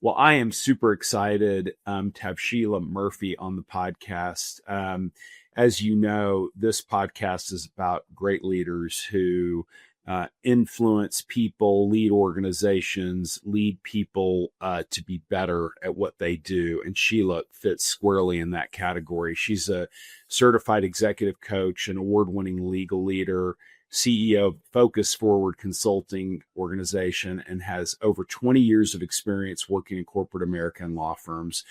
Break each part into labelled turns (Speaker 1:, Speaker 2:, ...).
Speaker 1: Well, I am super excited to have Sheila Murphy on the podcast. As you know, this podcast is about great leaders who influence people, lead organizations, lead people to be better at what they do. And Sheila fits squarely in that category. She's a certified executive coach, an award-winning legal leader, CEO of Focus Forward Consulting Organization, and has over 20 years of experience working in corporate America and law firms.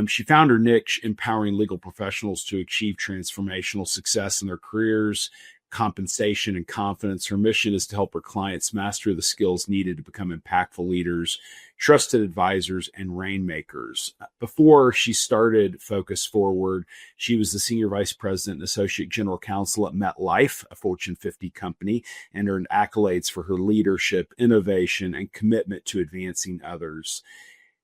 Speaker 1: She found her niche empowering legal professionals to achieve transformational success in their careers, compensation, and confidence. Her mission is to help her clients master the skills needed to become impactful leaders, trusted advisors, and rainmakers. Before she started Focus Forward, she was the senior vice president and associate general counsel at MetLife, a Fortune 50 company, and earned accolades for her leadership, innovation, and commitment to advancing others.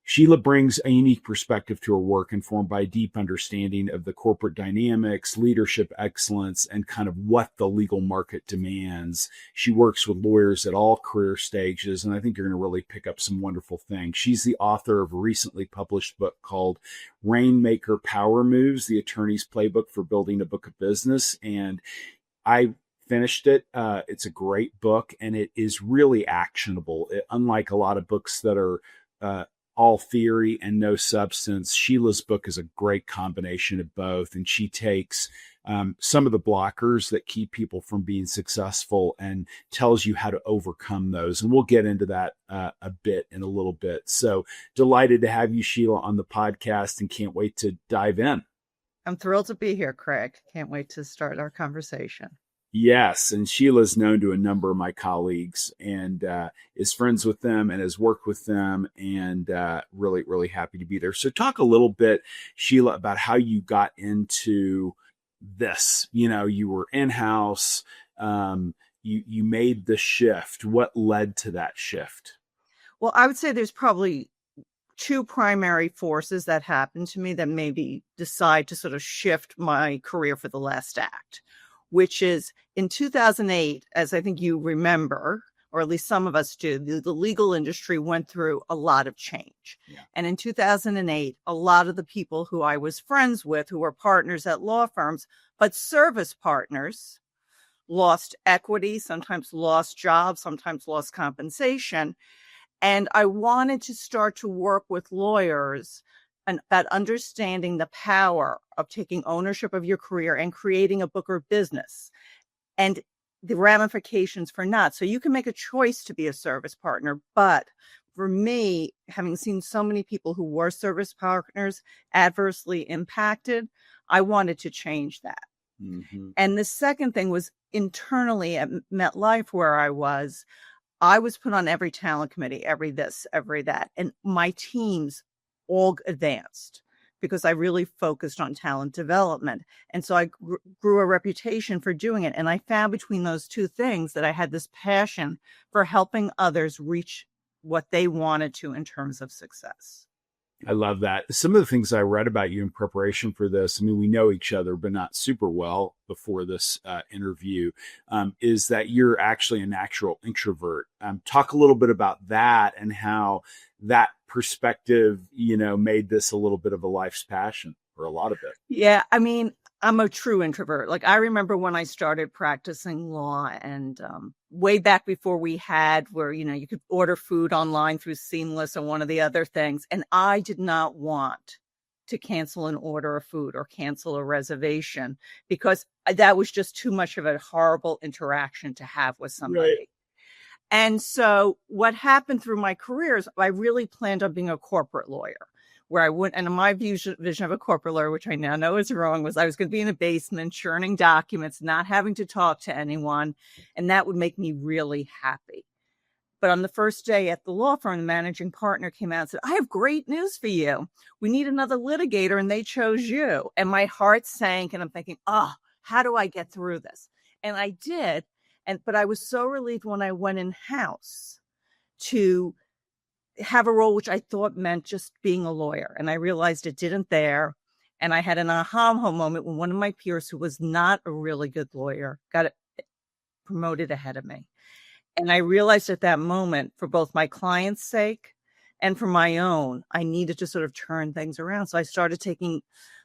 Speaker 1: Sheila brings a unique perspective to her work, informed by a deep understanding of the corporate dynamics, leadership excellence, and kind of what the legal market demands. She works with lawyers at all career stages, and I think you're going to really pick up some wonderful things. She's the author of a recently published book called Rainmaker Power Moves, The Attorney's Playbook for Building a Book of Business, and I finished it. It's a great book, and it is really actionable. Unlike a lot of books that are all theory and no substance, Sheila's book is a great combination of both. And she takes some of the blockers that keep people from being successful and tells you how to overcome those. And we'll get into that a bit in a little bit. So delighted to have you, Sheila, on the podcast, and can't wait to dive in.
Speaker 2: I'm thrilled to be here, Craig. Can't wait to start our conversation.
Speaker 1: Yes, and Sheila's known to a number of my colleagues and is friends with them and has worked with them, and really, really happy to be there. So talk a little bit, Sheila, about how you got into this. You know, you were in-house, you made the shift. What led to that shift?
Speaker 2: Well, I would say there's probably two primary forces that happened to me that maybe decide to sort of shift my career for the last act, which is in 2008, as I think you remember, or at least some of us do, the legal industry went through a lot of change. Yeah. And in 2008, a lot of the people who I was friends with, who were partners at law firms, but service partners, lost equity, sometimes lost jobs, sometimes lost compensation. And I wanted to start to work with lawyers and about understanding the power of taking ownership of your career and creating a book or business and the ramifications for not. So you can make a choice to be a service partner. But for me, having seen so many people who were service partners adversely impacted, I wanted to change that. Mm-hmm. And the second thing was internally at MetLife, where I was put on every talent committee, every this, every that. And my teams all advanced because I really focused on talent development. And so I grew a reputation for doing it. And I found between those two things that I had this passion for helping others reach what they wanted to in terms of success.
Speaker 1: I love that. Some of the things I read about you in preparation for this, I mean, we know each other, but not super well before this interview, is that you're actually a natural introvert. Talk a little bit about that and how that perspective, you know, made this a little bit of a life's passion, or a lot of it.
Speaker 2: Yeah. I mean, I'm a true introvert. Like, I remember when I started practicing law, and way back before we had where, you know, you could order food online through Seamless or one of the other things. And I did not want to cancel an order of food or cancel a reservation because that was just too much of a horrible interaction to have with somebody. Right. And so what happened through my career is I really planned on being a corporate lawyer, where I went, and my vision of a corporate lawyer, which I now know is wrong, was I was going to be in a basement churning documents, not having to talk to anyone. And that would make me really happy. But on the first day at the law firm, the managing partner came out and said, "I have great news for you. We need another litigator, and they chose you." And my heart sank, and I'm thinking, how do I get through this? And I did. But I was so relieved when I went in-house to have a role which I thought meant just being a lawyer. And I realized it didn't there. And I had an aha moment when one of my peers, who was not a really good lawyer, got promoted ahead of me. And I realized at that moment, for both my client's sake And for my own, I needed to sort of turn things around. So I started taking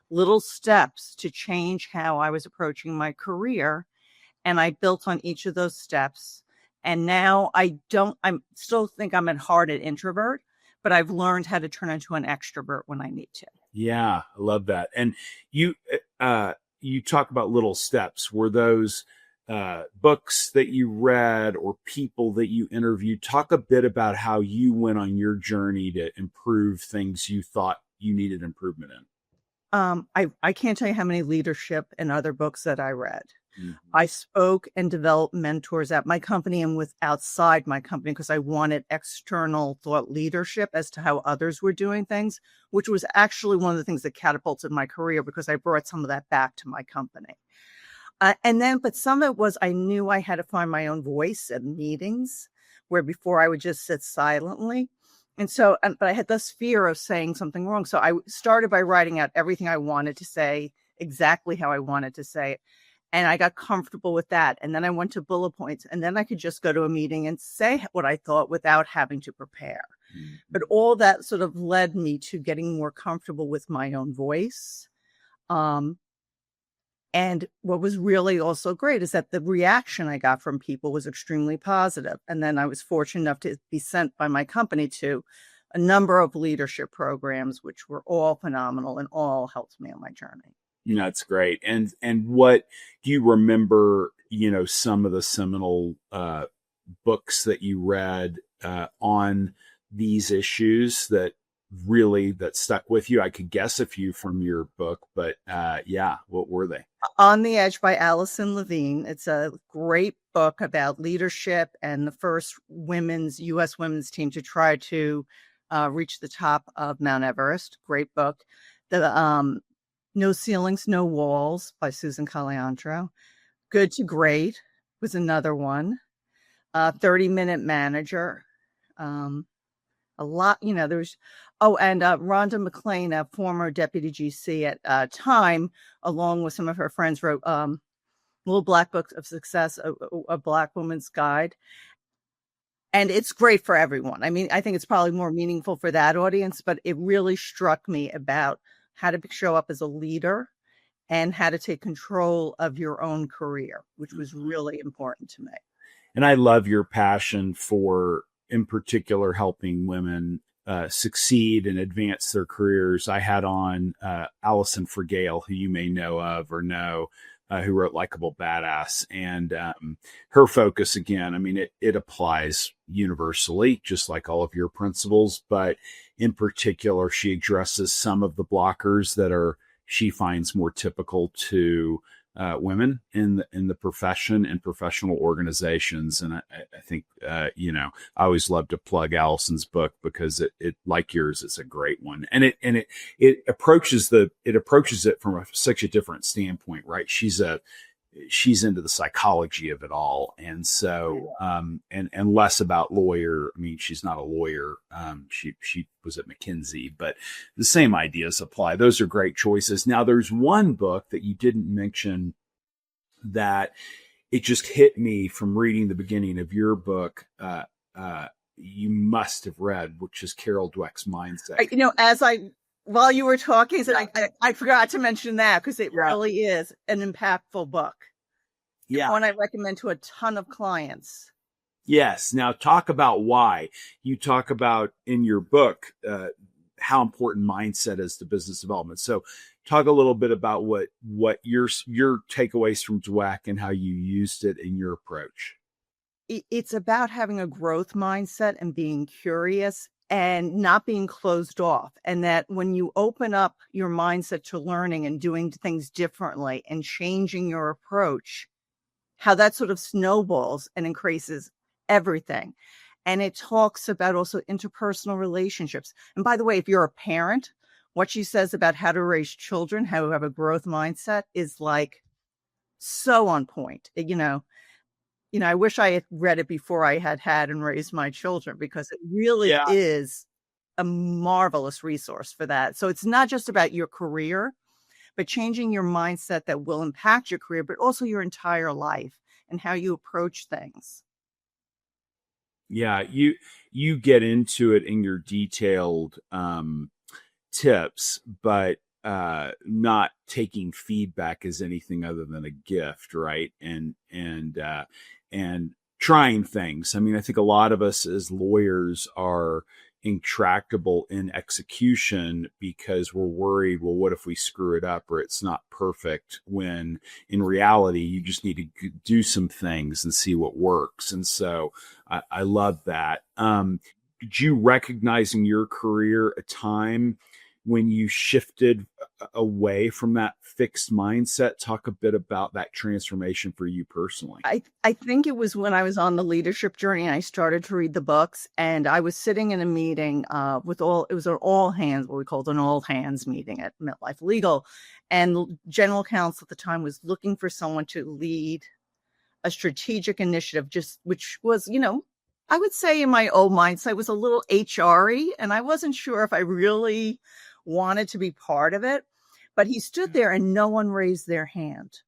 Speaker 2: little steps to change how I was approaching my career. And I built on each of those steps. And now I still think I'm at heart an introvert, but I've learned how to turn into an extrovert when I need to.
Speaker 1: Yeah, I love that. And you you talk about little steps. Were those books that you read or people that you interviewed? Talk a bit about how you went on your journey to improve things you thought you needed improvement in.
Speaker 2: I can't tell you how many leadership and other books that I read.
Speaker 1: Mm-hmm.
Speaker 2: I spoke and developed mentors at my company and with outside my company because I wanted external thought leadership as to how others were doing things, which was actually one of the things that catapulted my career because I brought some of that back to my company. But some of it was I knew I had to find my own voice at meetings where before I would just sit silently. But I had this fear of saying something wrong. So I started by writing out everything I wanted to say, exactly how I wanted to say it. And I got comfortable with that. And then I went to bullet points, and then I could just go to a meeting and say what I thought without having to prepare. Mm-hmm. But all that sort of led me to getting more comfortable with my own voice. And what was really also great is that the reaction I got from people was extremely positive. And then I was fortunate enough to be sent by my company to a number of leadership programs, which were all phenomenal and all helped me on my journey.
Speaker 1: That's great. And what do you remember, some of the seminal books that you read on these issues that stuck with you? I could guess a few from your book, but what were they?
Speaker 2: On the Edge by Allison Levine. It's a great book about leadership and the first U.S. women's team to try to reach the top of Mount Everest. Great book. The No Ceilings, No Walls by Susan Caliantro. Good to Great was another one. 30-Minute Manager. A lot, there's, and Rhonda McLean, a former deputy GC at Time, along with some of her friends, wrote Little Black Book of Success, a Black Woman's Guide. And it's great for everyone. I mean, I think it's probably more meaningful for that audience, but it really struck me about how to show up as a leader and how to take control of your own career, which was really important to me.
Speaker 1: And I love your passion for, in particular, helping women succeed and advance their careers. I had on Allison Fergale, who you may know of or know, who wrote Likeable Badass. And her focus, again, I mean, it applies universally, just like all of your principles. But in particular, she addresses some of the blockers that she finds more typical to women in the profession and professional organizations. And I think, I always love to plug Allison's book because it like yours, it's a great one. And it approaches it from such a different standpoint, right? She's into the psychology of it all. And so, and less about lawyer. I mean, she's not a lawyer. She was at McKinsey, but the same ideas apply. Those are great choices. Now there's one book that you didn't mention that it just hit me from reading the beginning of your book. You must have read, which is Carol Dweck's Mindset.
Speaker 2: While you were talking, I forgot to mention that because it really is an impactful book.
Speaker 1: Yeah.
Speaker 2: One I recommend to a ton of clients.
Speaker 1: Yes. Now talk about why. You talk about in your book how important mindset is to business development. So talk a little bit about what your takeaways from Dweck and how you used it in your approach.
Speaker 2: It's about having a growth mindset and being curious and not being closed off. And that when you open up your mindset to learning and doing things differently and changing your approach, how that sort of snowballs and increases everything. And it talks about also interpersonal relationships. And by the way, if you're a parent, what she says about how to raise children, how to have a growth mindset is like so on point. I wish I had read it before I had and raised my children, because it really is a marvelous resource for that. So it's not just about your career, but changing your mindset that will impact your career, but also your entire life and how you approach things.
Speaker 1: Yeah, you get into it in your detailed tips, but not taking feedback as anything other than a gift, right? And trying things. I mean, I think a lot of us as lawyers are intractable in execution because we're worried, well, what if we screw it up or it's not perfect, when in reality you just need to do some things and see what works. And so I love that. Did you recognize in your career a time when you shifted away from that fixed mindset? Talk a bit about that transformation for you personally.
Speaker 2: I think it was when I was on the leadership journey and I started to read the books, and I was sitting in a meeting it was an all hands, what we called an all hands meeting at MetLife Legal. And general counsel at the time was looking for someone to lead a strategic initiative, which was, I would say in my old mindset was a little HR-y, and I wasn't sure if I really wanted to be part of it. But he stood there and no one raised their hand.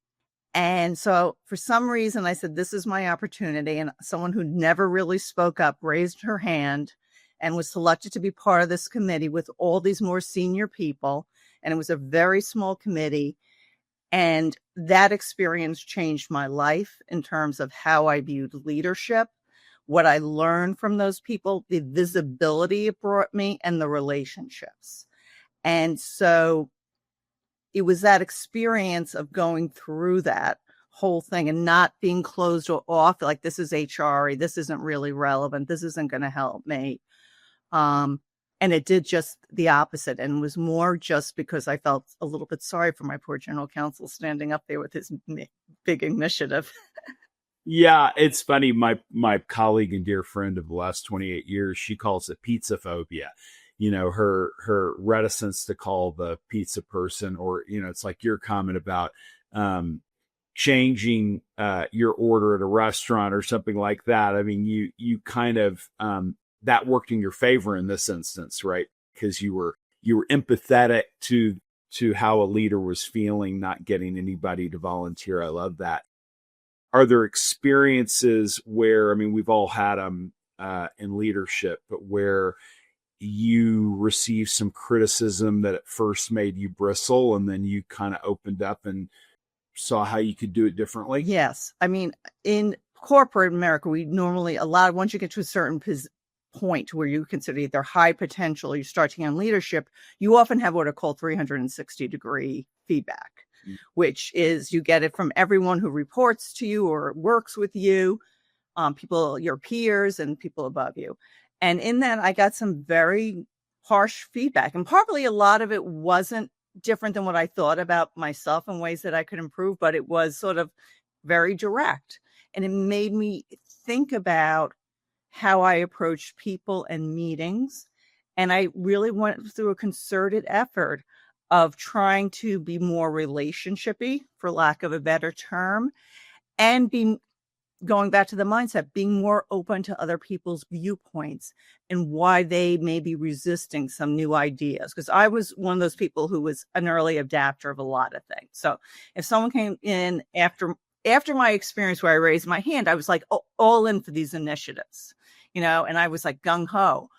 Speaker 2: And so for some reason, I said, this is my opportunity. And someone who never really spoke up raised her hand and was selected to be part of this committee with all these more senior people. And it was a very small committee. And that experience changed my life in terms of how I viewed leadership, what I learned from those people, the visibility it brought me, and the relationships. And so it was that experience of going through that whole thing and not being closed off, like this is HR, this isn't really relevant, this isn't going to help me. And it did just the opposite, and was more just because I felt a little bit sorry for my poor general counsel standing up there with his big initiative.
Speaker 1: Yeah, it's funny. My colleague and dear friend of the last 28 years, she calls it pizza phobia. Her reticence to call the pizza person, or, it's like your comment about changing your order at a restaurant or something like that. I mean, you kind of that worked in your favor in this instance, right? Because you were empathetic to how a leader was feeling, not getting anybody to volunteer. I love that. Are there experiences where, I mean, we've all had them in leadership, but where you received some criticism that at first made you bristle, and then you kind of opened up and saw how you could do it differently?
Speaker 2: Yes. I mean, in corporate America, we normally once you get to a certain point where you consider either high potential or you're starting on leadership, you often have what are called 360-degree feedback, which is you get it from everyone who reports to you or works with you, people, your peers, and people above you. And in that, I got some very harsh feedback, and probably a lot of it wasn't different than what I thought about myself in ways that I could improve, but it was sort of very direct. And it made me think about how I approached people and meetings. And I really went through a concerted effort of trying to be more relationshipy, for lack of a better term, and going back to the mindset, being more open to other people's viewpoints and why they may be resisting some new ideas. Because I was one of those people who was an early adapter of a lot of things. So if someone came in after my experience where I raised my hand, I was like all in for these initiatives, and I was like gung ho.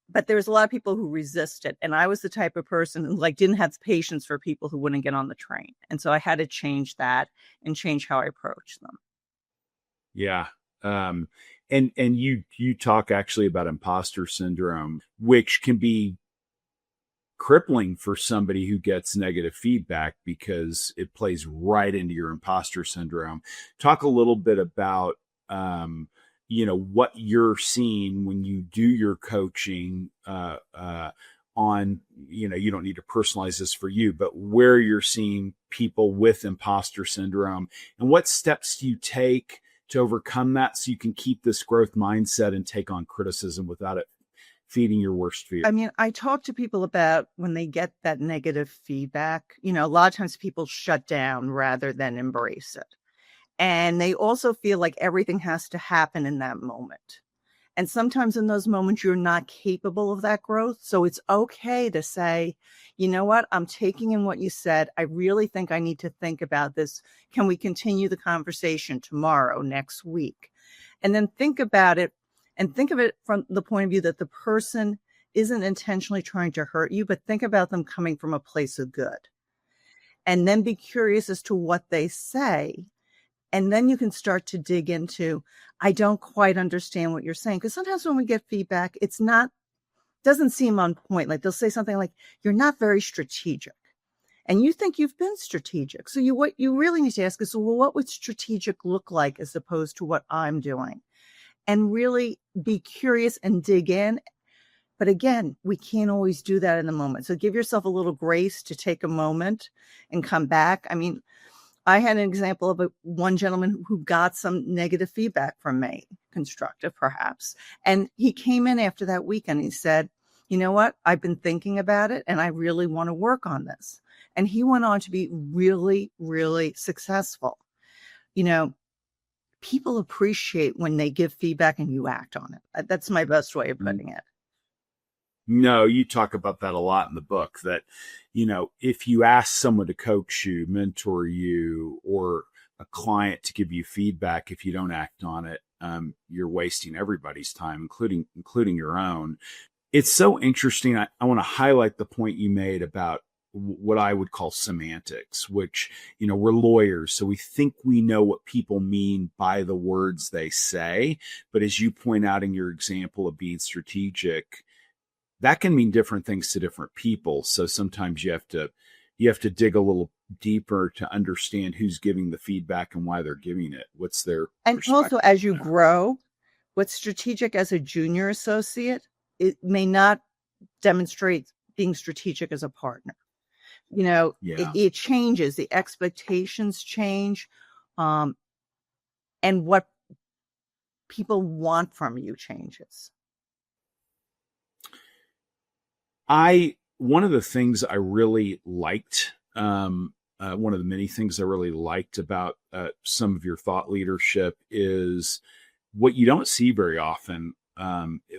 Speaker 2: But there was a lot of people who resisted. And I was the type of person who didn't have patience for people who wouldn't get on the train. And so I had to change that and change how I approach them.
Speaker 1: Yeah. And you talk actually about imposter syndrome, which can be crippling for somebody who gets negative feedback because it plays right into your imposter syndrome. Talk a little bit about, what you're seeing when you do your coaching, on, you don't need to personalize this for you, but where you're seeing people with imposter syndrome, and what steps do you take to overcome that so you can keep this growth mindset and take on criticism without it feeding your worst fear?
Speaker 2: I mean, I talk to people about when they get that negative feedback, a lot of times people shut down rather than embrace it. And they also feel like everything has to happen in that moment. And sometimes in those moments, you're not capable of that growth. So it's okay to say, you know what, I'm taking in what you said. I really think I need to think about this. Can we continue the conversation tomorrow, next week? And then think about it And think of it from the point of view that the person isn't intentionally trying to hurt you, but think about them coming from a place of good. And then be curious as to what they say. And then you can start to dig into, I don't quite understand what you're saying. Because sometimes when we get feedback, doesn't seem on point. Like they'll say something like, you're not very strategic. And you think you've been strategic. So what you really need to ask is, well, what would strategic look like as opposed to what I'm doing? And really be curious and dig in. But again, we can't always do that in the moment. So give yourself a little grace to take a moment and come back. I mean, I had an example of one gentleman who got some negative feedback from me, constructive perhaps. And he came in after that weekend. He said, you know what? I've been thinking about it and I really want to work on this. And he went on to be really, really successful. You know, people appreciate when they give feedback and you act on it. That's my best way of putting it.
Speaker 1: No, you talk about that a lot in the book, that, you know, if you ask someone to coach you, mentor you, or a client to give you feedback, if you don't act on it, you're wasting everybody's time, including your own. It's so interesting. I want to highlight the point you made about what I would call semantics, which, you know, we're lawyers, so we think we know what people mean by the words they say. But as you point out in your example of being strategic, that can mean different things to different people. So sometimes you have to dig a little deeper to understand who's giving the feedback and why they're giving it. What's their
Speaker 2: And also, as you grow, what's strategic as a junior associate, it may not demonstrate being strategic as a partner. You know, it changes, the expectations change, and what people want from you changes.
Speaker 1: One of the things I really liked, one of the many things I really liked about some of your thought leadership is what you don't see very often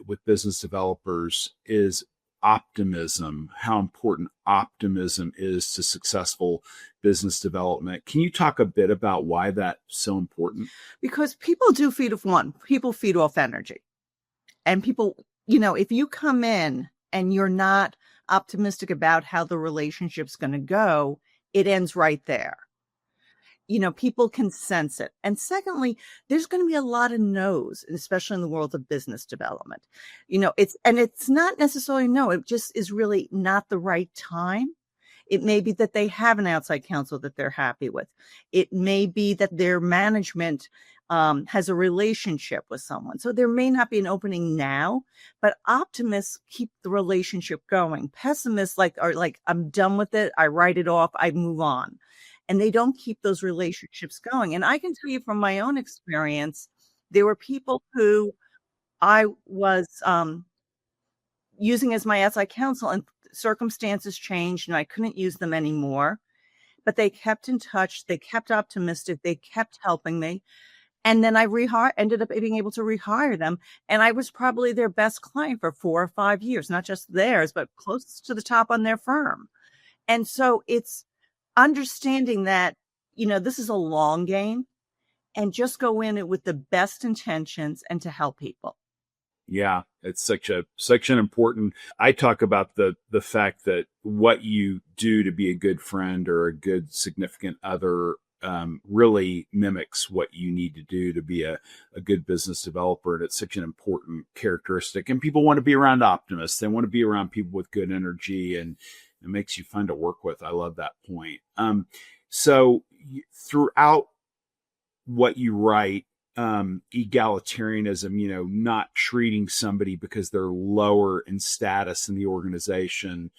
Speaker 1: with business developers is optimism, how important optimism is to successful business development. Can you talk a bit about why that's so important?
Speaker 2: Because people do feed off people feed off energy. And people, you know, if you come in and you're not optimistic about how the relationship's going to go, it ends right there. You know, people can sense it. And secondly, there's going to be a lot of no's, especially in the world of business development. You know, it's not necessarily no, it just is really not the right time. It may be that they have an outside counsel that they're happy with. It may be that their management has a relationship with someone. So there may not be an opening now, but optimists keep the relationship going. Pessimists are like, I'm done with it. I write it off. I move on. And they don't keep those relationships going. And I can tell you from my own experience, there were people who I was using as my outside counsel, and circumstances changed and I couldn't use them anymore. But they kept in touch. They kept optimistic. They kept helping me. And then I ended up being able to rehire them. And I was probably their best client for 4 or 5 years, not just theirs, but close to the top on their firm. And so it's understanding that, you know, this is a long game, and just go in it with the best intentions and to help people.
Speaker 1: Yeah, it's such an important. I talk about the fact that what you do to be a good friend or a good significant other really mimics what you need to do to be a good business developer. And it's such an important characteristic. And people want to be around optimists. They want to be around people with good energy, and it makes you fun to work with. I love that point. So throughout what you write, egalitarianism, you know, not treating somebody because they're lower in status in the organization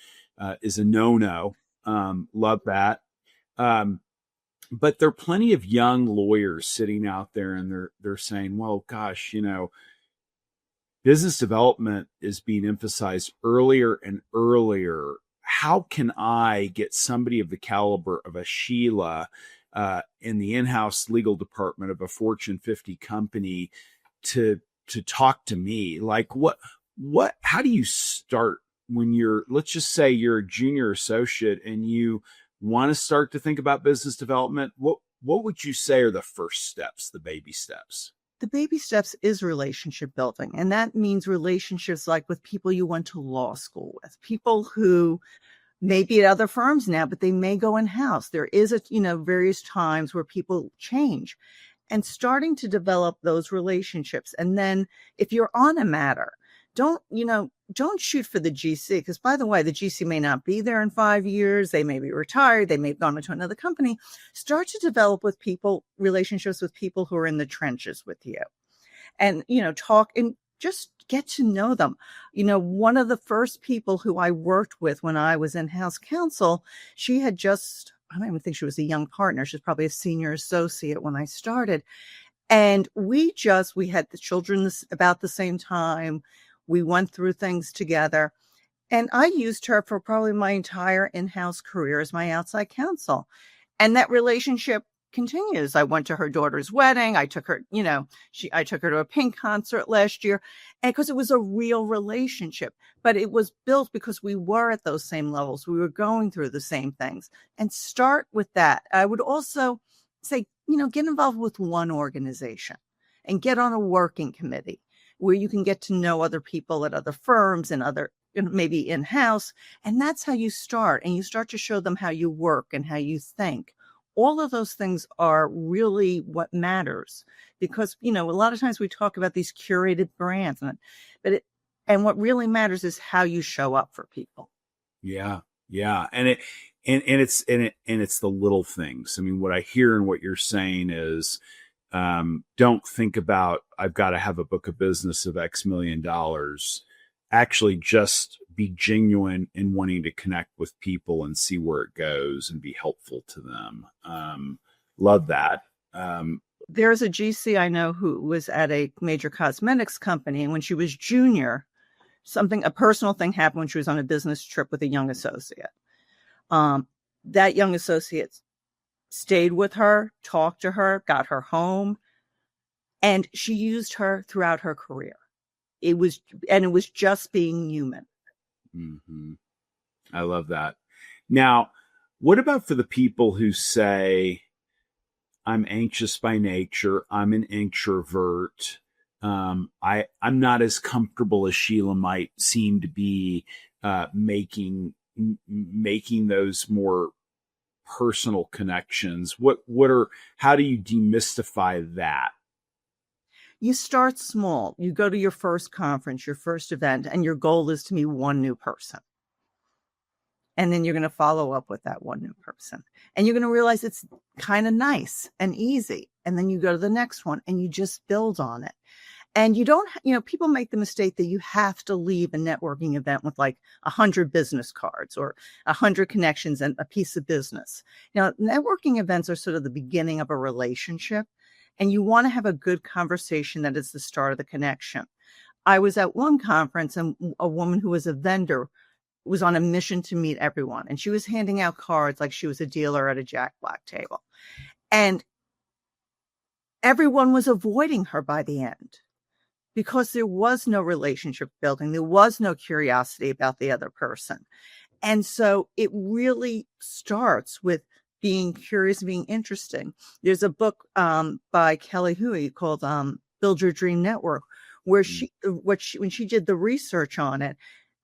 Speaker 1: is a no-no. Love that. But there are plenty of young lawyers sitting out there, and they're saying, well, gosh, you know, business development is being emphasized earlier and earlier. How can I get somebody of the caliber of a Sheila in the in-house legal department of a Fortune 50 company to talk to me? Like how do you start when let's just say you're a junior associate and you want to start to think about business development? What would you say are the first steps, the baby steps?
Speaker 2: the baby steps is relationship building. And that means relationships like with people you went to law school with, people who may be at other firms now, but they may go in-house. There is various times where people change, and starting to develop those relationships. And then if you're on a matter, don't shoot for the GC, because by the way, the GC may not be there in 5 years. They may be retired. They may have gone into another company. Start to develop relationships with people who are in the trenches with you, and, talk and just get to know them. One of the first people who I worked with when I was in-house counsel, she had I don't even think she was a young partner. She's probably a senior associate when I started. And we had the children about the same time. We went through things together. And I used her for probably my entire in-house career as my outside counsel. And that relationship continues. I went to her daughter's wedding. I took her, I took her to a Pink concert last year, and because it was a real relationship, but it was built because we were at those same levels. We were going through the same things, and start with that. I would also say, get involved with one organization and get on a working committee where you can get to know other people at other firms and maybe in-house. And that's how you start. And you start to show them how you work and how you think. All of those things are really what matters, because, a lot of times we talk about these curated brands, and what really matters is how you show up for people.
Speaker 1: Yeah. Yeah. And it's the little things. I mean, what I hear and what you're saying is, don't think about, I've got to have a book of business of X million dollars. Actually just be genuine in wanting to connect with people and see where it goes and be helpful to them. Love that.
Speaker 2: There's a GC I know who was at a major cosmetics company, and when she was junior, a personal thing happened when she was on a business trip with a young associate. That young associate stayed with her, talked to her, got her home, and she used her throughout her career. It was just being human.
Speaker 1: Mm-hmm. I love that. Now, what about for the people who say, I'm anxious by nature, I'm an introvert, I'm not as comfortable as Sheila might seem to be, making those more personal connections? How do you demystify that?
Speaker 2: You start small. You go to your first conference, your first event, and your goal is to meet one new person. And then you're going to follow up with that one new person. And you're going to realize it's kind of nice and easy. And then you go to the next one and you just build on it. And you don't, people make the mistake that you have to leave a networking event with like 100 business cards or 100 connections and a piece of business. Networking events are sort of the beginning of a relationship. And you want to have a good conversation that is the start of the connection. I was at one conference, and a woman who was a vendor was on a mission to meet everyone. And she was handing out cards like she was a dealer at a Jack Black table. And everyone was avoiding her by the end because there was no relationship building. There was no curiosity about the other person. And so it really starts with being curious, being interesting. There's a book by Kelly Huey called Build Your Dream Network, where when she did the research on it,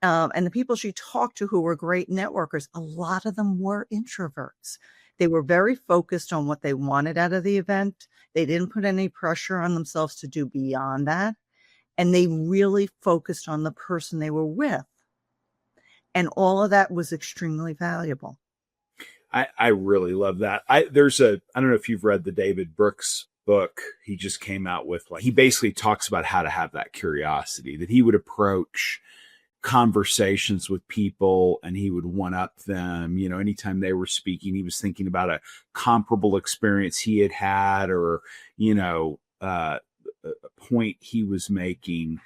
Speaker 2: and the people she talked to who were great networkers, a lot of them were introverts. They were very focused on what they wanted out of the event. They didn't put any pressure on themselves to do beyond that. And they really focused on the person they were with. And all of that was extremely valuable.
Speaker 1: I really love that. I don't know if you've read the David Brooks book he just came out with. He basically talks about how to have that curiosity, that he would approach conversations with people and he would one up them. Anytime they were speaking, he was thinking about a comparable experience he had or, a point he was making.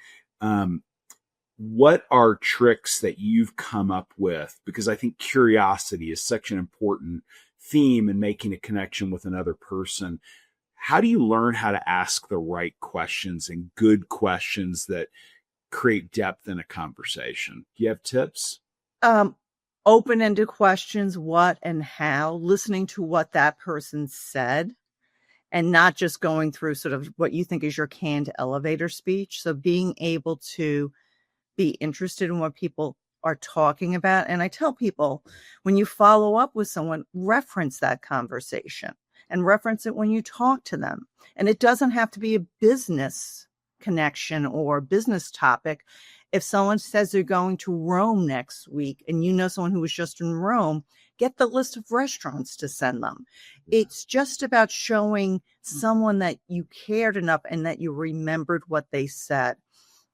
Speaker 1: What are tricks that you've come up with? Because I think curiosity is such an important theme in making a connection with another person. How do you learn how to ask the right questions and good questions that create depth in a conversation? Do you have tips?
Speaker 2: Open-ended questions, what and how, listening to what that person said, and not just going through sort of what you think is your canned elevator speech. So being able to be interested in what people are talking about. And I tell people, when you follow up with someone, reference that conversation and reference it when you talk to them. And it doesn't have to be a business connection or business topic. If someone says they're going to Rome next week and you know someone who was just in Rome, get the list of restaurants to send them. It's just about showing someone that you cared enough and that you remembered what they said.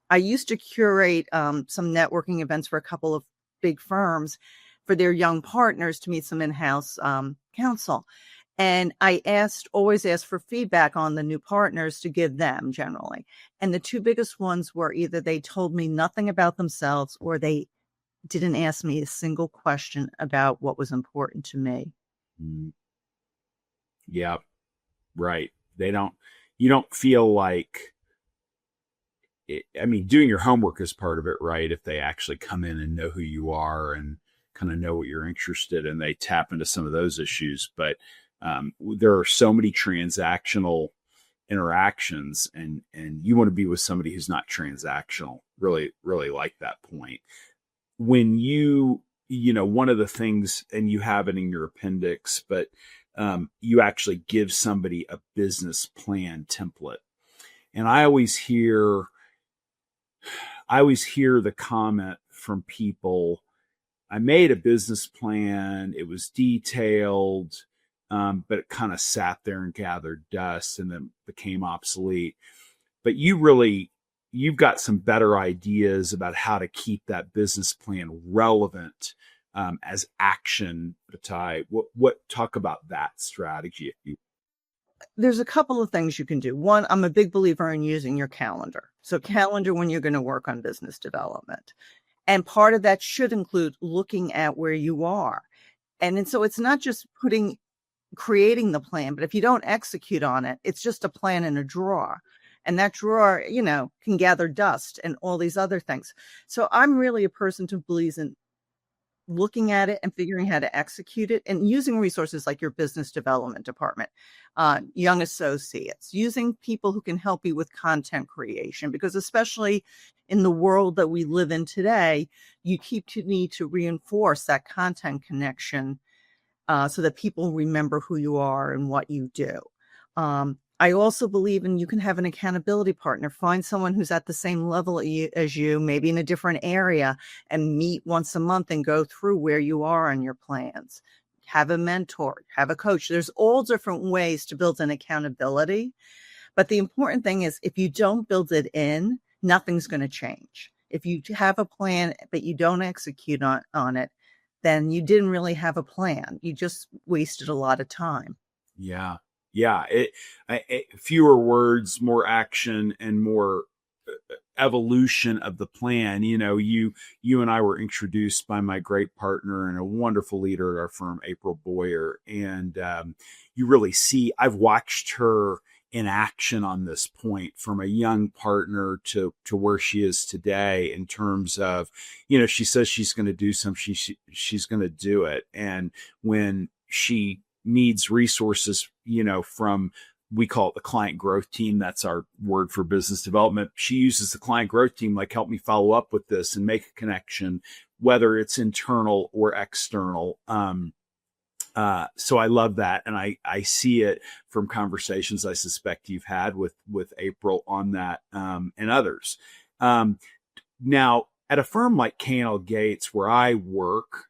Speaker 2: I used to curate some networking events for a couple of big firms for their young partners to meet some in-house counsel. And I always asked for feedback on the new partners to give them generally. And the two biggest ones were either they told me nothing about themselves or they didn't ask me a single question about what was important to me.
Speaker 1: Yeah, right. You don't feel like, doing your homework is part of it, right? If they actually come in and know who you are and kind of know what you're interested in, they tap into some of those issues. But there are so many transactional interactions, and you want to be with somebody who's not transactional. Really, really like that point. When one of the things, and you have it in your appendix, but you actually give somebody a business plan template. And I always hear the comment from people, I made a business plan, it was detailed, but it kind of sat there and gathered dust and then became obsolete. But you've got some better ideas about how to keep that business plan relevant as action. Talk about that strategy.
Speaker 2: There's a couple of things you can do. One, I'm a big believer in using your calendar. So calendar when you're going to work on business development. And part of that should include looking at where you are. And so it's not just creating the plan, but if you don't execute on it, it's just a plan in a drawer. And that drawer, can gather dust and all these other things. So I'm really a person who believes in looking at it and figuring how to execute it and using resources like your business development department, young associates, using people who can help you with content creation, because especially in the world that we live in today, you need to reinforce that content connection so that people remember who you are and what you do. I also believe you can have an accountability partner. Find someone who's at the same level as you, maybe in a different area, and meet once a month and go through where you are on your plans. Have a mentor, have a coach. There's all different ways to build an accountability. But the important thing is if you don't build it in, nothing's going to change. If you have a plan, but you don't execute on it, then you didn't really have a plan. You just wasted a lot of time.
Speaker 1: Yeah. Yeah. Fewer words, more action, and more evolution of the plan. You and I were introduced by my great partner and a wonderful leader at our firm, April Boyer. And you really see, I've watched her in action on this point from a young partner to where she is today in terms of, she says she's going to do something, she's going to do it. And when she needs resources, from, we call it the client growth team. That's our word for business development. She uses the client growth team, like, help me follow up with this and make a connection, whether it's internal or external. So I love that. And I see it from conversations I suspect you've had with April on that, and others. Now at a firm like K&L Gates, where I work,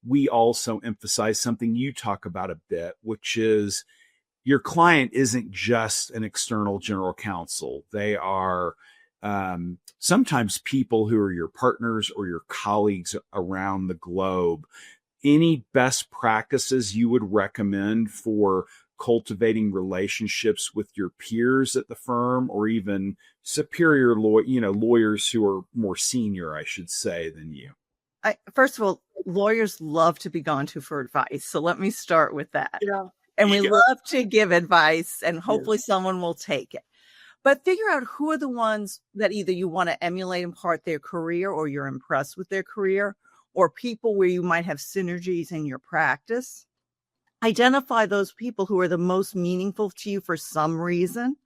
Speaker 1: we also emphasize something you talk about a bit, which is your client isn't just an external general counsel. They are sometimes people who are your partners or your colleagues around the globe. Any best practices you would recommend for cultivating relationships with your peers at the firm, or even superior lawyers who are more senior, I should say, than you?
Speaker 2: First of all, lawyers love to be gone to for advice. So let me start with that.
Speaker 1: Yeah.
Speaker 2: And we love to give advice, and hopefully someone will take it. But figure out who are the ones that either you want to emulate in part their career, or you're impressed with their career, or people where you might have synergies in your practice. Identify those people who are the most meaningful to you for some reason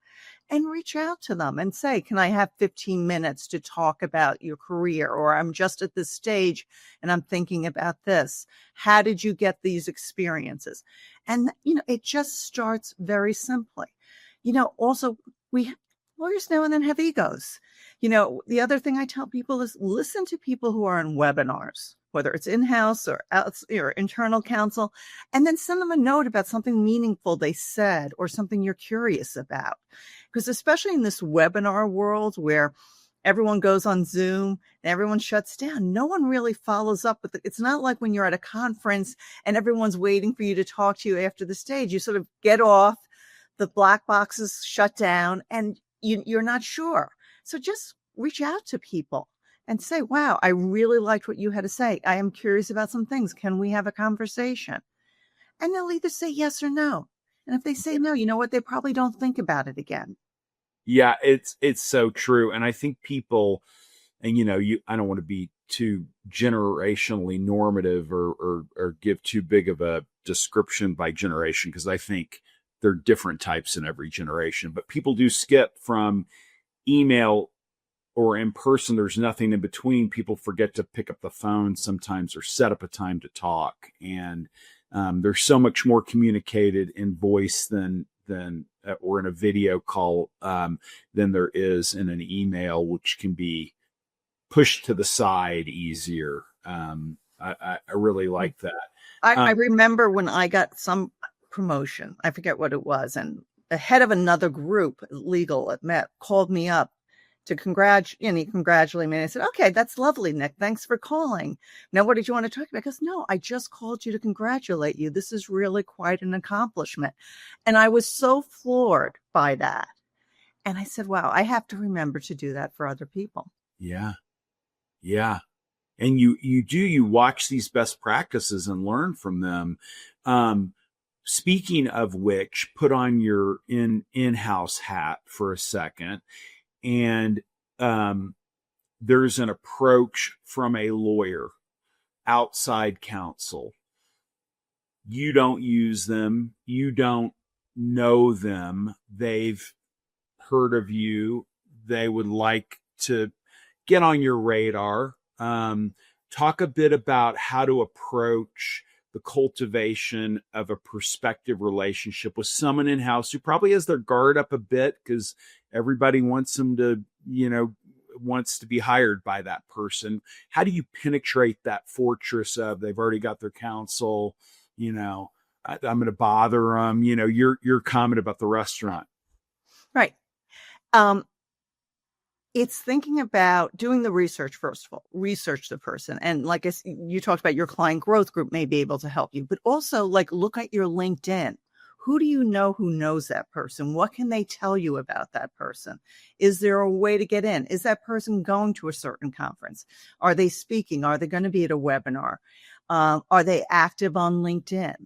Speaker 2: and reach out to them and say, can I have 15 minutes to talk about your career? Or I'm just at this stage and I'm thinking about this. How did you get these experiences? And, it just starts very simply. Also, we lawyers now and then have egos. The other thing I tell people is listen to people who are on webinars, whether it's in-house or out or internal counsel, and then send them a note about something meaningful they said or something you're curious about. Because especially in this webinar world where everyone goes on Zoom and everyone shuts down, no one really follows up with it. It's not like when you're at a conference and everyone's waiting for you to talk to you after the stage. You sort of get off, the black boxes shut down, and you're not sure. So just reach out to people and say, wow, I really liked what you had to say. I am curious about some things. Can we have a conversation? And they'll either say yes or no. And if they say no, you know what? They probably don't think about it again.
Speaker 1: Yeah, it's so true. And I think people, and I don't want to be too generationally normative or give too big of a description by generation, because I think there are different types in every generation. But people do skip from email or in person. There's nothing in between. People forget to pick up the phone sometimes or set up a time to talk. And there's so much more communicated in voice than or in a video call than there is in an email, which can be pushed to the side easier. I really like that.
Speaker 2: I remember when I got some promotion, I forget what it was, and the head of another group, legal at Met, called me up to congratulate me. And I said, okay, that's lovely, Nick. Thanks for calling. Now, what did you want to talk about? He goes, no, I just called you to congratulate you. This is really quite an accomplishment. And I was so floored by that. And I said, wow, I have to remember to do that for other people.
Speaker 1: Yeah. Yeah. And you watch these best practices and learn from them. Speaking of which, put on your in-house hat for a second. And there's an approach from a lawyer, outside counsel. You don't use them. You don't know them. They've heard of you. They would like to get on your radar. Talk a bit about how to approach the cultivation of a prospective relationship with someone in-house who probably has their guard up a bit because everybody wants them to, wants to be hired by that person. How do you penetrate that fortress of they've already got their counsel, I'm going to bother them, your comment about the restaurant.
Speaker 2: Right. It's thinking about doing the research, first of all, research the person. And like you talked about, your client growth group may be able to help you, but also look at your LinkedIn. Who do you know who knows that person? What can they tell you about that person? Is there a way to get in? Is that person going to a certain conference? Are they speaking? Are they going to be at a webinar? Are they active on LinkedIn?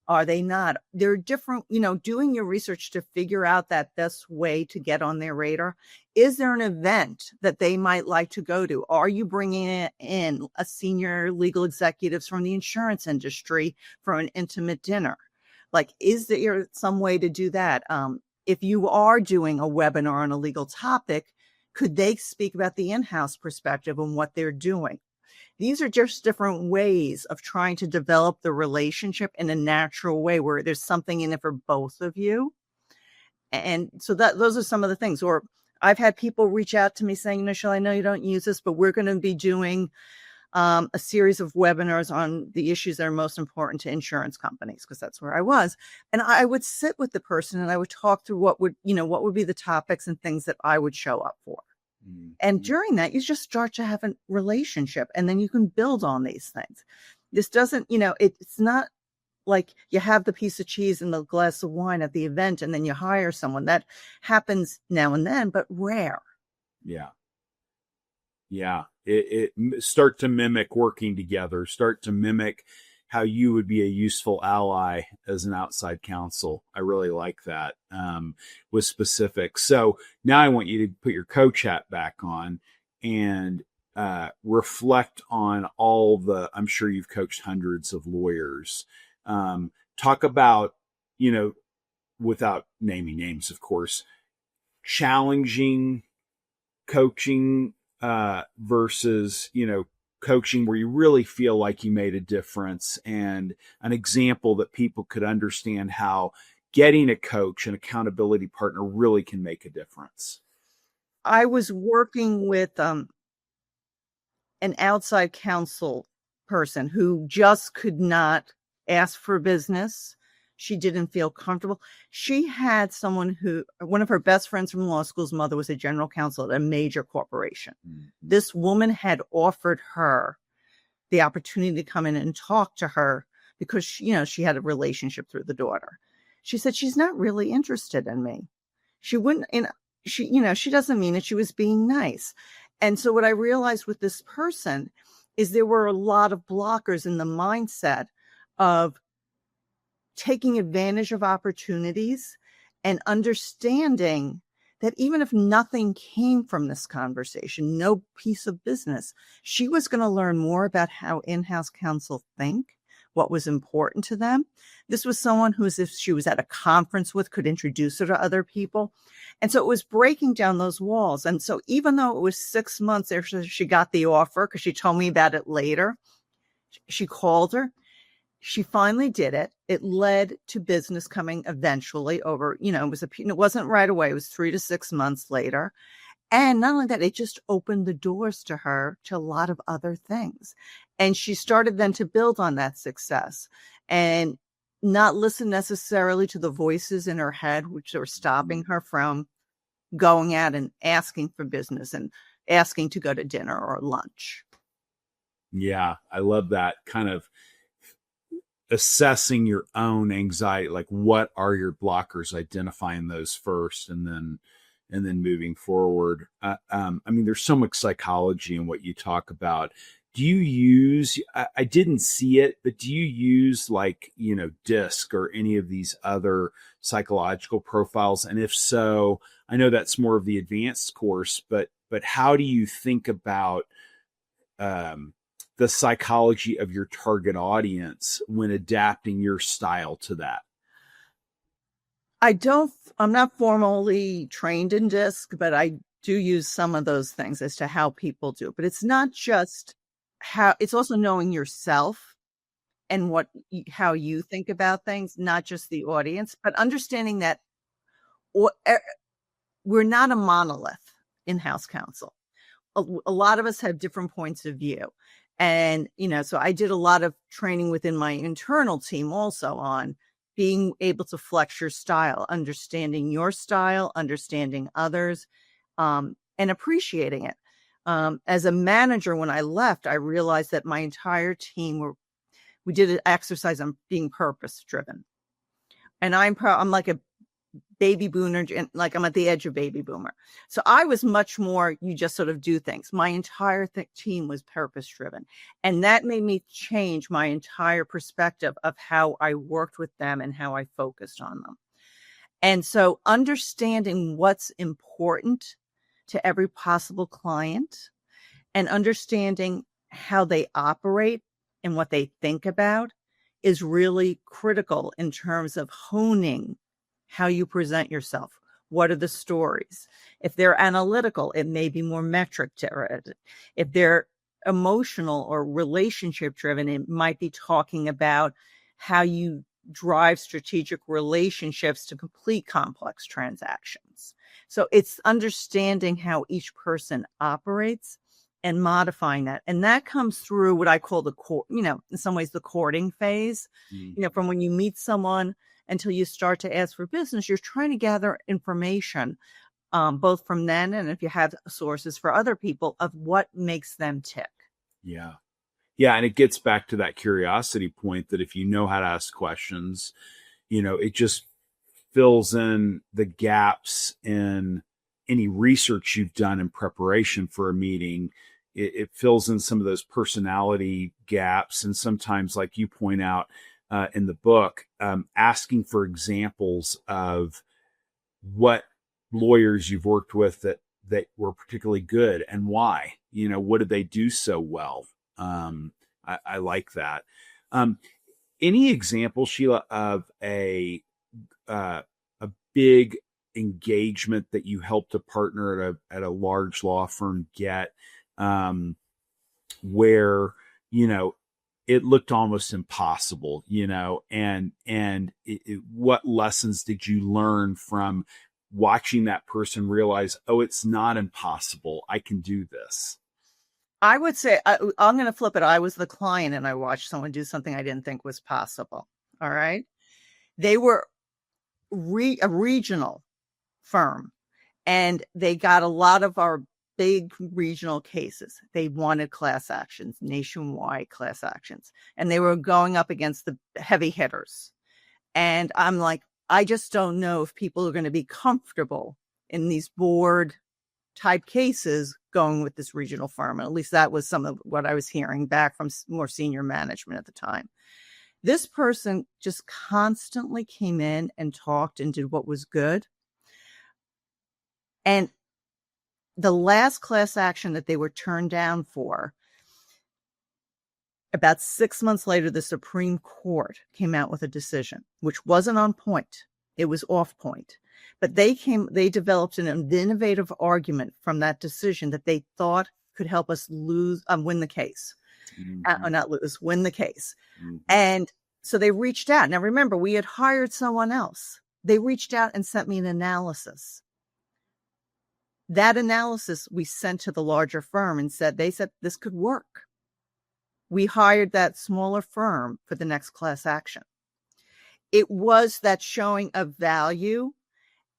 Speaker 2: Are they not? There are different, doing your research to figure out that best way to get on their radar. Is there an event that they might like to go to? Are you bringing in a senior legal executives from the insurance industry for an intimate dinner? Is there some way to do that? If you are doing a webinar on a legal topic, could they speak about the in-house perspective and what they're doing? These are just different ways of trying to develop the relationship in a natural way where there's something in it for both of you. And so those are some of the things. Or I've had people reach out to me saying, Sheila, I know you don't use this, but we're going to be doing a series of webinars on the issues that are most important to insurance companies, because that's where I was. And I would sit with the person and I would talk through what would be the topics and things that I would show up for. Mm-hmm. And during that, you just start to have a relationship, and then you can build on these things. This doesn't, it's not like you have the piece of cheese and the glass of wine at the event and then you hire someone. That happens now and then, but rare.
Speaker 1: Yeah. Yeah. It start to mimic working together, start to mimic how you would be a useful ally as an outside counsel. I really like that with specifics. So now I want you to put your coach hat back on and reflect on I'm sure you've coached hundreds of lawyers. talk about, without naming names, of course, challenging coaching versus, coaching where you really feel like you made a difference, and an example that people could understand how getting a coach, an accountability partner, really can make a difference.
Speaker 2: I was working with an outside counsel person who just could not ask for business. She didn't feel comfortable. She had one of her best friends from law school's mother was a general counsel at a major corporation. Mm-hmm. This woman had offered her the opportunity to come in and talk to her because she had a relationship through the daughter. She said, she's not really interested in me. She wouldn't, she doesn't mean it. She was being nice. And so what I realized with this person is there were a lot of blockers in the mindset of taking advantage of opportunities and understanding that even if nothing came from this conversation, no piece of business, she was going to learn more about how in-house counsel think, what was important to them. This was someone who, as if she was at a conference with, could introduce her to other people. And so it was breaking down those walls. And so even though it was 6 months after she got the offer, because she told me about it later, she called her. She finally did it. It led to business coming eventually over, it wasn't right away. It was 3 to 6 months later. And not only that, it just opened the doors to her to a lot of other things. And she started then to build on that success and not listen necessarily to the voices in her head, which were stopping her from going out and asking for business and asking to go to dinner or lunch.
Speaker 1: Yeah, I love that kind of assessing your own anxiety, like what are your blockers, identifying those first, and then moving forward. There's so much psychology in what you talk about. Do you use, I didn't see it, but do you use DISC or any of these other psychological profiles? And if so, I know that's more of the advanced course, but how do you think about the psychology of your target audience when adapting your style to that?
Speaker 2: I'm not formally trained in DISC, but I do use some of those things as to how people do. But it's not just it's also knowing yourself and how you think about things, not just the audience, but understanding that we're not a monolith in-house counsel. A lot of us have different points of view. And, so I did a lot of training within my internal team also on being able to flex your style, understanding your style, understanding others, and appreciating it. As a manager, when I left, I realized that my entire team we did an exercise on being purpose driven. And I'm like a baby boomer, and like I'm at the edge of baby boomer. So I was much more, you just sort of do things. My entire team was purpose driven. And that made me change my entire perspective of how I worked with them and how I focused on them. And so understanding what's important to every possible client and understanding how they operate and what they think about is really critical in terms of honing how you present yourself. What are the stories? If they're analytical, it may be more metric driven. If they're emotional or relationship driven, it might be talking about how you drive strategic relationships to complete complex transactions. So it's understanding how each person operates and modifying that. And that comes through what I call in some ways the courting phase. Mm-hmm. From when you meet someone until you start to ask for business, you're trying to gather information, both from them and if you have sources for other people of what makes them tick.
Speaker 1: Yeah. Yeah. And it gets back to that curiosity point that if you know how to ask questions, it just fills in the gaps in any research you've done in preparation for a meeting. It fills in some of those personality gaps. And sometimes, like you point out in the book, asking for examples of what lawyers you've worked with that were particularly good and why. What did they do so well? I like that. Any example, Sheila, of a big engagement that you helped a partner at a large law firm get, where, you know, it looked almost impossible, you know, and what lessons did you learn from watching that person realize, oh, it's not impossible, I can do this?
Speaker 2: I would say I'm going to flip it. I was the client and I watched someone do something I didn't think was possible. All right. They were a regional firm, and they got a lot of our big regional cases. They wanted class actions, nationwide class actions, and they were going up against the heavy hitters. And I'm like, I just don't know if people are going to be comfortable in these board type cases going with this regional firm. And at least that was some of what I was hearing back from more senior management at the time. This person just constantly came in and talked and did what was good. And the last class action that they were turned down for, about 6 months later, the Supreme Court came out with a decision, which wasn't on point. It was off point. But they developed an innovative argument from that decision that they thought could help us win the case. Win the case. Mm-hmm. And so they reached out. Now, remember, we had hired someone else. They reached out and sent me an analysis. That analysis we sent to the larger firm and they said this could work. We hired that smaller firm for the next class action. It was that showing of value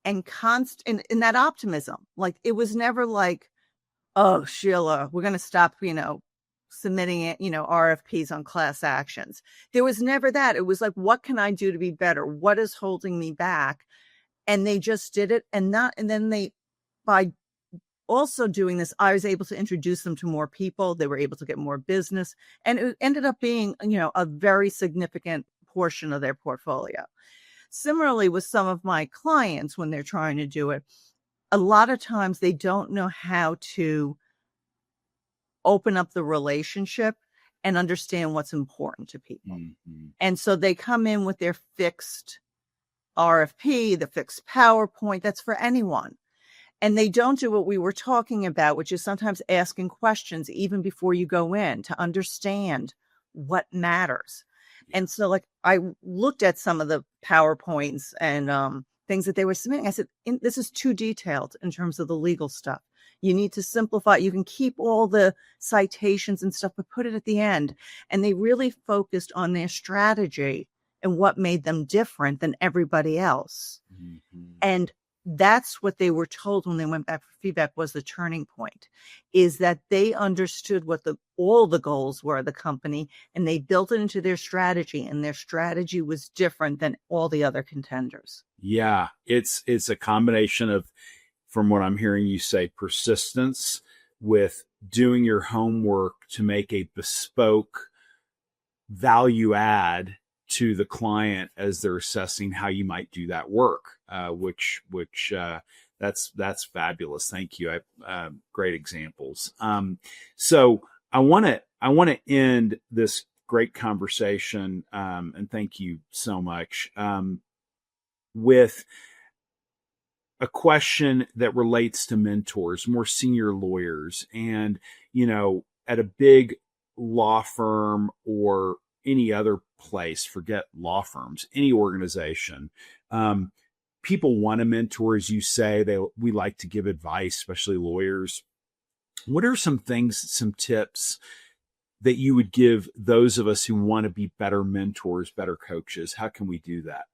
Speaker 2: and constant in that optimism. Like, it was never like, oh, Sheila, we're going to stop, submitting it, RFPs on class actions. There was never that. It was like, what can I do to be better? What is holding me back? And they just did it. And then by also doing this, I was able to introduce them to more people. They were able to get more business. And it ended up being, a very significant portion of their portfolio. Similarly, with some of my clients, when they're trying to do it, a lot of times they don't know how to open up the relationship and understand what's important to people. Mm-hmm. And so they come in with their fixed RFP, the fixed PowerPoint, that's for anyone. And they don't do what we were talking about, which is sometimes asking questions even before you go in to understand what matters. And so, like, I looked at some of the PowerPoints and things that they were submitting. I said, this is too detailed in terms of the legal stuff. You need to simplify. You can keep all the citations and stuff, but put it at the end. And they really focused on their strategy and what made them different than everybody else. Mm-hmm. And that's what they were told when they went back for feedback was the turning point, is that they understood what all the goals were of the company, and they built it into their strategy, and their strategy was different than all the other contenders.
Speaker 1: Yeah, it's a combination of, from what I'm hearing you say, persistence with doing your homework to make a bespoke value add to the client as they're assessing how you might do that work, which that's fabulous. Thank you. Great examples. So I want to end this great conversation, and thank you so much, with a question that relates to mentors, more senior lawyers, and at a big law firm or any other place, forget law firms, any organization, people want a mentor, as you say. We like to give advice, especially lawyers. What are some things, some tips that you would give those of us who want to be better mentors, better coaches? How can we do that?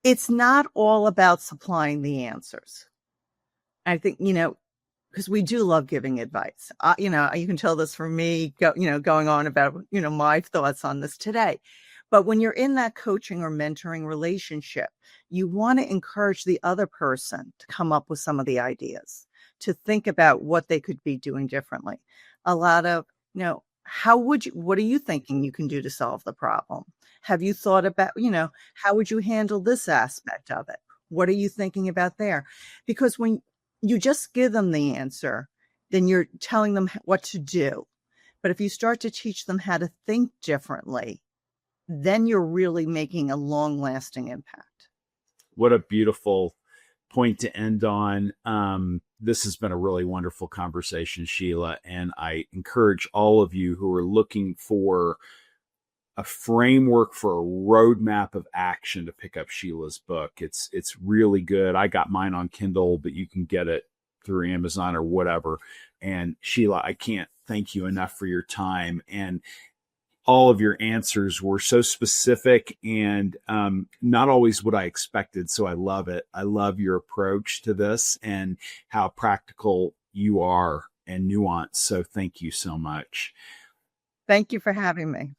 Speaker 2: It's not all about supplying the answers. I think, because we do love giving advice. You can tell this from me, going on about, my thoughts on this today. But when you're in that coaching or mentoring relationship, you want to encourage the other person to come up with some of the ideas, to think about what they could be doing differently. A lot of, what are you thinking you can do to solve the problem? Have you thought about, how would you handle this aspect of it? What are you thinking about there? Because when you just give them the answer, then you're telling them what to do. But if you start to teach them how to think differently, then you're really making a long-lasting impact.
Speaker 1: What a beautiful point to end on. This has been a really wonderful conversation, Sheila, and I encourage all of you who are looking for a framework for a roadmap of action to pick up Sheila's book. It's really good. I got mine on Kindle, but you can get it through Amazon or whatever. And Sheila, I can't thank you enough for your time, and all of your answers were so specific and not always what I expected. So I love it. I love your approach to this and how practical you are and nuanced. So thank you so much.
Speaker 2: Thank you for having me.